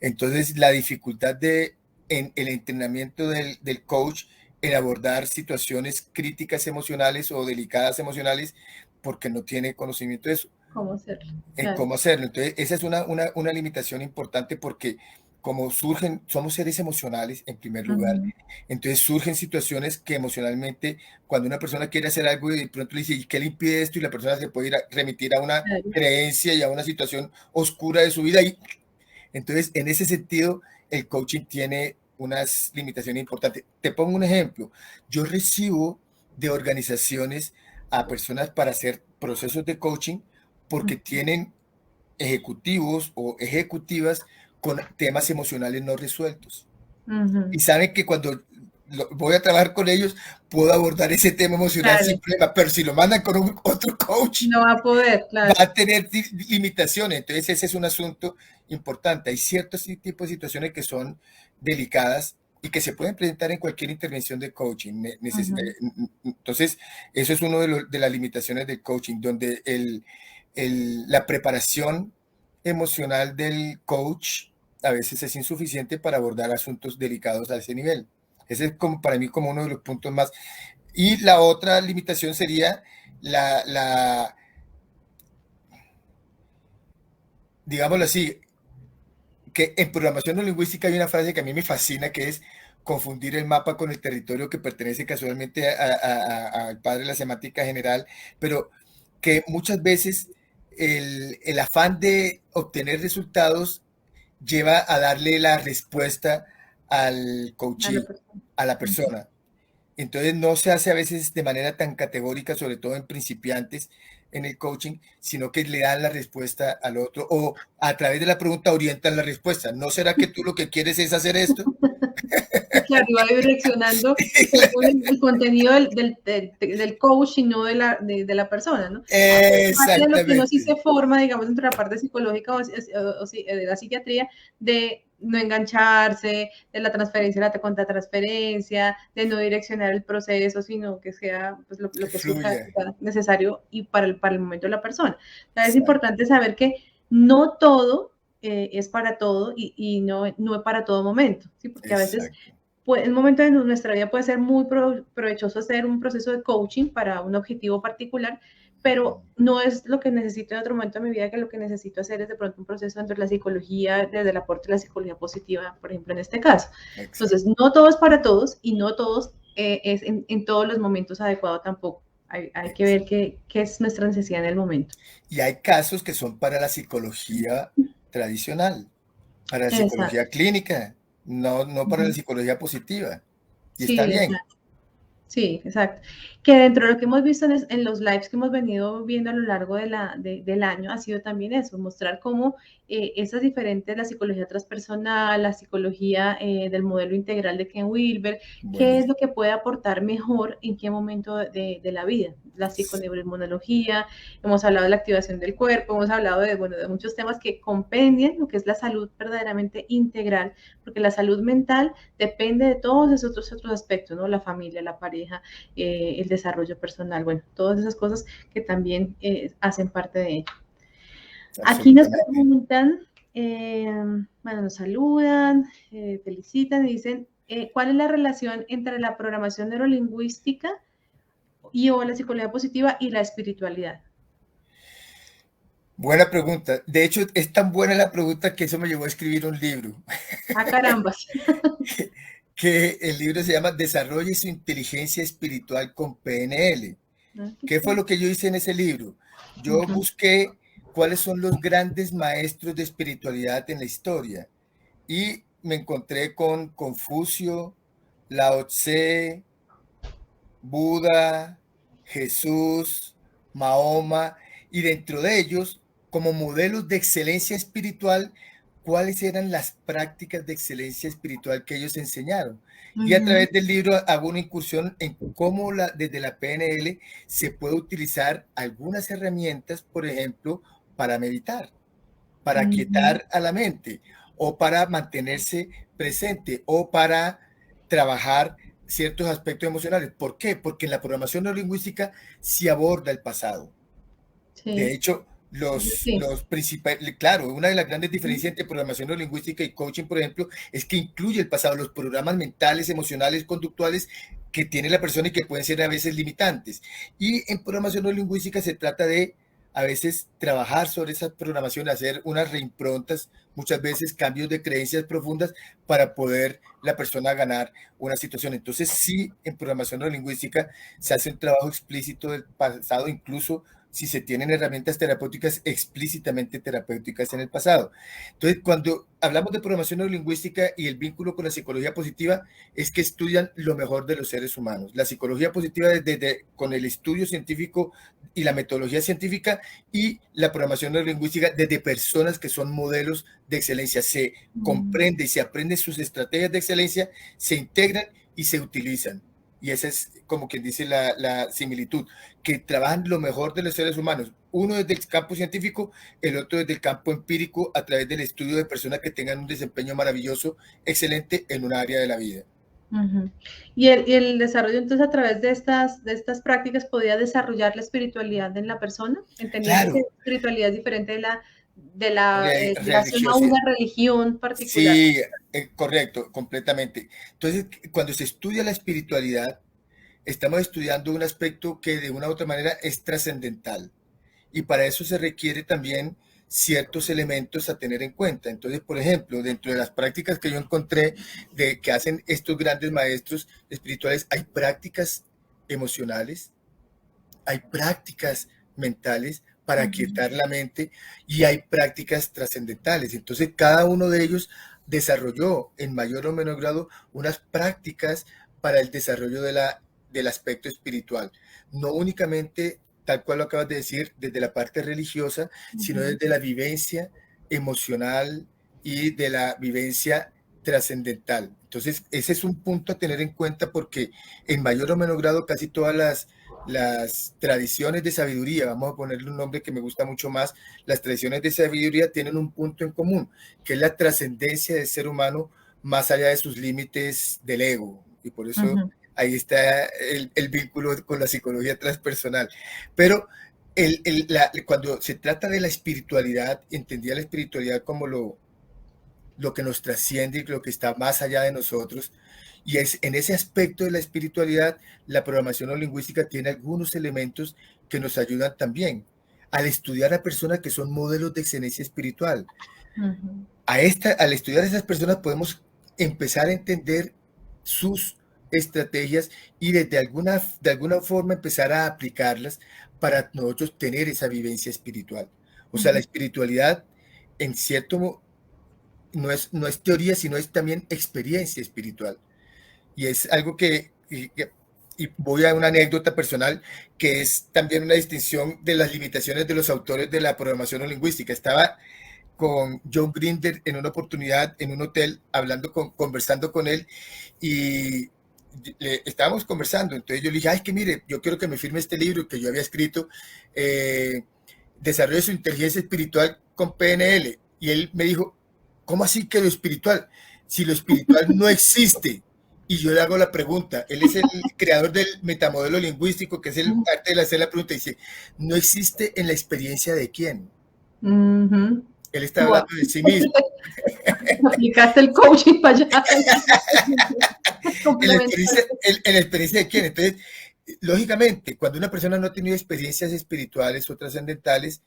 entonces la dificultad en el entrenamiento del coach en abordar situaciones críticas emocionales o delicadas emocionales, porque no tiene conocimiento de eso. ¿Cómo hacerlo? Cómo hacerlo. Entonces, esa es una limitación importante, porque como somos seres emocionales en primer lugar, entonces surgen situaciones que emocionalmente, cuando una persona quiere hacer algo y de pronto le dice, ¿y qué le impide esto? Y la persona se puede remitir a una creencia y a una situación oscura de su vida. Y entonces, en ese sentido, el coaching tiene unas limitaciones importantes. Te pongo un ejemplo. Yo recibo de organizaciones a personas para hacer procesos de coaching porque tienen ejecutivos o ejecutivas con temas emocionales no resueltos. Y saben que cuando voy a trabajar con ellos, puedo abordar ese tema emocional sin problema, pero si lo mandan con otro coach, no va a poder, va a tener limitaciones. Entonces, ese es un asunto importante. Hay ciertos tipos de situaciones que son delicadas y que se pueden presentar en cualquier intervención de coaching. Entonces, eso es una de las limitaciones del coaching, donde la preparación emocional del coach a veces es insuficiente para abordar asuntos delicados a ese nivel. Ese es para mí como uno de los puntos más. Y la otra limitación sería digámoslo así, que en programación no lingüística hay una frase que a mí me fascina, que es confundir el mapa con el territorio, que pertenece casualmente al padre de la semántica general, pero que muchas veces el afán de obtener resultados lleva a darle la respuesta al coachee, a la persona. Entonces no se hace a veces de manera tan categórica, sobre todo en principiantes en el coaching, sino que le dan la respuesta al otro, o a través de la pregunta orientan la respuesta. ¿No será que tú lo que quieres es hacer esto? Claro, y va direccionando el contenido del coach y no de la persona, ¿no? Exactamente. Lo que uno sí se forma, digamos, entre la parte psicológica o de la psiquiatría, de no engancharse, de la transferencia, la contratransferencia, de no direccionar el proceso, sino que sea pues, lo que sea necesario y para el momento de la persona. O sea, es importante saber que no todo es para todo y no es para todo momento, ¿sí? Porque a veces en un momento de nuestra vida puede ser muy provechoso hacer un proceso de coaching para un objetivo particular, pero no es lo que necesito en otro momento de mi vida, que lo que necesito hacer es de pronto un proceso dentro de la psicología, desde el aporte de la psicología positiva, por ejemplo, en este caso. Entonces, no todo es para todos y no todos es en todos los momentos adecuado tampoco. Hay que ver qué es nuestra necesidad en el momento. Y hay casos que son para la psicología tradicional, para la psicología clínica, no para la psicología positiva. Y está bien. Sí, exacto. Que dentro de lo que hemos visto en los lives que hemos venido viendo a lo largo del año ha sido también eso, mostrar cómo esas diferentes, la psicología transpersonal, la psicología del modelo integral de Ken Wilber, qué es lo que puede aportar mejor en qué momento de la vida. La psiconeuroinmunología, hemos hablado de la activación del cuerpo, hemos hablado de, bueno, de muchos temas que compendian lo que es la salud verdaderamente integral, porque la salud mental depende de todos esos otros aspectos, ¿no? La familia, la pareja, el desarrollo personal, bueno, todas esas cosas que también hacen parte de ello. Aquí nos preguntan, bueno, nos saludan, felicitan y dicen, ¿cuál es la relación entre la programación neurolingüística y o la psicología positiva y la espiritualidad? Buena pregunta. De hecho, es tan buena la pregunta que eso me llevó a escribir un libro. ¡Ah, carambas! Que el libro se llama Desarrolle su inteligencia espiritual con PNL. ¿Qué fue lo que yo hice en ese libro? Yo busqué cuáles son los grandes maestros de espiritualidad en la historia y me encontré con Confucio, Lao Tse, Buda, Jesús, Mahoma, y dentro de ellos, como modelos de excelencia espiritual, cuáles eran las prácticas de excelencia espiritual que ellos enseñaron. Y a través del libro hago una incursión en cómo desde la PNL se puede utilizar algunas herramientas, por ejemplo, para meditar, para quietar a la mente, o para mantenerse presente, o para trabajar ciertos aspectos emocionales. ¿Por qué? Porque en la programación neurolingüística se aborda el pasado. Sí. De hecho, los principales, claro, una de las grandes diferencias entre programación neurolingüística y coaching, por ejemplo, es que incluye el pasado, los programas mentales, emocionales, conductuales que tiene la persona y que pueden ser a veces limitantes. Y en programación neurolingüística se trata de a veces trabajar sobre esa programación, hacer unas reimprontas, muchas veces cambios de creencias profundas para poder la persona ganar una situación. Entonces, sí, en programación neurolingüística se hace un trabajo explícito del pasado, incluso si se tienen herramientas terapéuticas explícitamente terapéuticas en el pasado. Entonces, cuando hablamos de programación neurolingüística y el vínculo con la psicología positiva, es que estudian lo mejor de los seres humanos. La psicología positiva con el estudio científico y la metodología científica, y la programación neurolingüística desde personas que son modelos de excelencia. Se comprende y se aprende sus estrategias de excelencia, se integran y se utilizan. Y esa es como quien dice la similitud, que trabajan lo mejor de los seres humanos, uno desde el campo científico, el otro desde el campo empírico, a través del estudio de personas que tengan un desempeño maravilloso, excelente en un área de la vida. Y el desarrollo, entonces, a través de estas prácticas, ¿podría desarrollar la espiritualidad en la persona? Entendiendo que la espiritualidad es diferente de la relación a una religión particular. Sí, correcto, completamente. Entonces, cuando se estudia la espiritualidad, estamos estudiando un aspecto que de una u otra manera es trascendental, y para eso se requiere también ciertos elementos a tener en cuenta. Entonces, por ejemplo, dentro de las prácticas que yo encontré de que hacen estos grandes maestros espirituales, hay prácticas emocionales, hay prácticas mentales para quietar la mente, y hay prácticas trascendentales. Entonces, cada uno de ellos desarrolló en mayor o menor grado unas prácticas para el desarrollo del aspecto espiritual. No únicamente, tal cual lo acabas de decir, desde la parte religiosa, sino desde la vivencia emocional y de la vivencia trascendental. Entonces, ese es un punto a tener en cuenta, porque en mayor o menor grado casi todas las tradiciones de sabiduría, vamos a ponerle un nombre que me gusta mucho más, las tradiciones de sabiduría tienen un punto en común, que es la trascendencia del ser humano más allá de sus límites del ego. Y por eso ahí está el vínculo con la psicología transpersonal. Pero cuando se trata de la espiritualidad, entendía la espiritualidad como lo que nos trasciende y lo que está más allá de nosotros. Y es en ese aspecto de la espiritualidad, la programación neurolingüística tiene algunos elementos que nos ayudan también al estudiar a personas que son modelos de excelencia espiritual. Al estudiar a esas personas podemos empezar a entender sus estrategias y de alguna forma empezar a aplicarlas para nosotros tener esa vivencia espiritual. O sea, la espiritualidad en cierto modo no es teoría, sino es también experiencia espiritual. Y es algo que y voy a una anécdota personal que es también una distinción de las limitaciones de los autores de la programación no lingüística. Estaba con John Grinder en una oportunidad en un hotel, conversando con él, y estábamos conversando. Entonces yo le dije, ay, que mire, yo quiero que me firme este libro que yo había escrito, Desarrollo de su inteligencia espiritual con PNL. Y él me dijo, ¿cómo así que lo espiritual? Si lo espiritual no existe. Y yo le hago la pregunta, él es el creador del metamodelo lingüístico, que es el arte de hacer la pregunta, y dice, ¿no existe en la experiencia de quién? Él está hablando de sí mismo. Aplicaste el coaching para allá. En la experiencia de quién. Entonces, lógicamente, cuando una persona no ha tenido experiencias espirituales o trascendentales,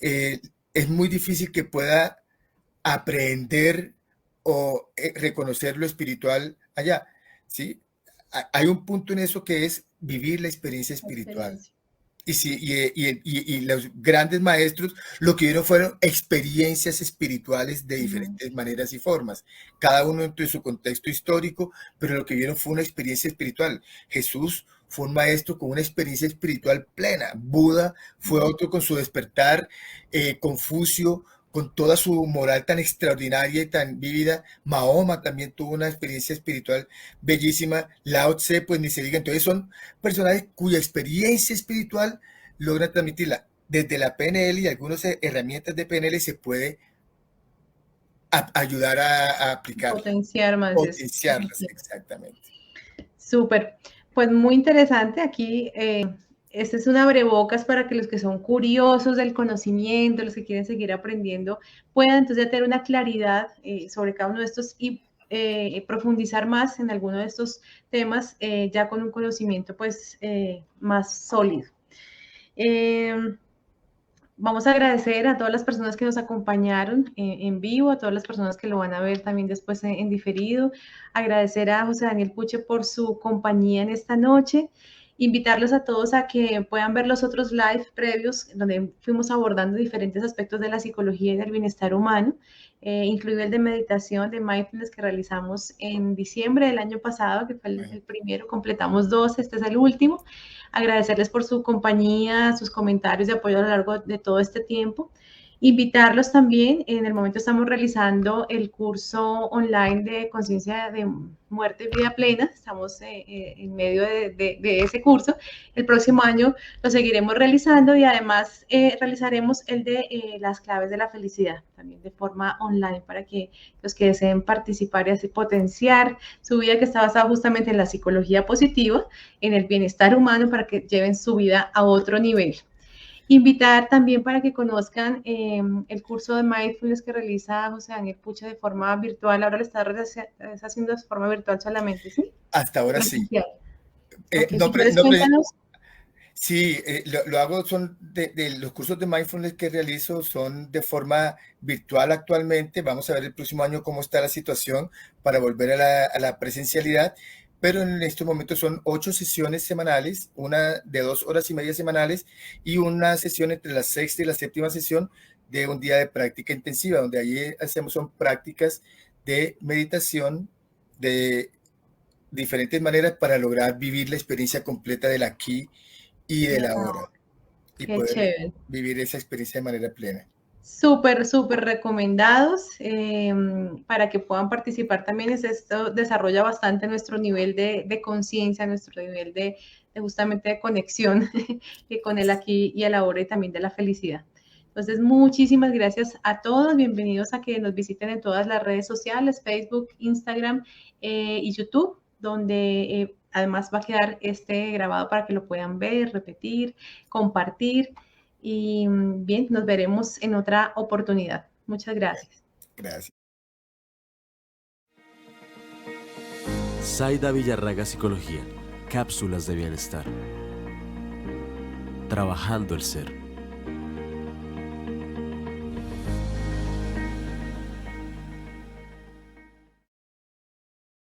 es muy difícil que pueda aprender o reconocer lo espiritual allá, ¿sí? Hay un punto en eso que es vivir la experiencia espiritual. Y los grandes maestros lo que vieron fueron experiencias espirituales de diferentes maneras y formas, cada uno en su contexto histórico, pero lo que vieron fue una experiencia espiritual. Jesús fue un maestro con una experiencia espiritual plena. Buda fue otro con su despertar. Confucio con toda su moral tan extraordinaria y tan vívida. Mahoma también tuvo una experiencia espiritual bellísima. Lao Tse, pues ni se diga. Entonces son personajes cuya experiencia espiritual logran transmitirla. Desde la PNL y algunas herramientas de PNL se puede ayudar a aplicar. Potenciar más. Potenciarlas, exactamente. Súper. Pues muy interesante. Aquí este es un abrebocas para que los que son curiosos del conocimiento, los que quieren seguir aprendiendo, puedan entonces tener una claridad sobre cada uno de estos y profundizar más en alguno de estos temas ya con un conocimiento pues más sólido. Vamos a agradecer a todas las personas que nos acompañaron en vivo, a todas las personas que lo van a ver también después en diferido. Agradecer a José Daniel Puche por su compañía en esta noche. Invitarlos a todos a que puedan ver los otros live previos donde fuimos abordando diferentes aspectos de la psicología y del bienestar humano, incluido el de meditación, de mindfulness que realizamos en diciembre del año pasado, que fue el primero, completamos 2, este es el último. Agradecerles por su compañía, sus comentarios de apoyo a lo largo de todo este tiempo. Invitarlos también, en el momento estamos realizando el curso online de conciencia de muerte y vida plena, estamos en medio de ese curso. El próximo año lo seguiremos realizando y además realizaremos el de las claves de la felicidad, también de forma online, para que los que deseen participar y así potenciar su vida, que está basada justamente en la psicología positiva, en el bienestar humano, para que lleven su vida a otro nivel. Invitar también para que conozcan el curso de mindfulness que realiza José Daniel Puche de forma virtual. Ahora lo está haciendo de forma virtual solamente, ¿sí? Hasta ahora sí. Sí, lo hago, son de los cursos de mindfulness que realizo son de forma virtual actualmente. Vamos a ver el próximo año cómo está la situación para volver a la presencialidad. Pero en estos momentos son 8 sesiones semanales, una de 2 horas y media semanales y una sesión entre la sexta y la séptima sesión de un día de práctica intensiva, donde allí son prácticas de meditación de diferentes maneras para lograr vivir la experiencia completa del aquí y del ahora y poder vivir esa experiencia de manera plena. Súper, súper recomendados para que puedan participar también. Esto desarrolla bastante nuestro nivel de conciencia, nuestro nivel de justamente de conexión con el aquí y el ahora y también de la felicidad. Entonces, muchísimas gracias a todos. Bienvenidos a que nos visiten en todas las redes sociales, Facebook, Instagram y YouTube, donde además va a quedar grabado para que lo puedan ver, repetir, compartir. Y bien, nos veremos en otra oportunidad. Muchas gracias. Gracias. Zaida Villarraga Psicología. Cápsulas de bienestar. Trabajando el ser.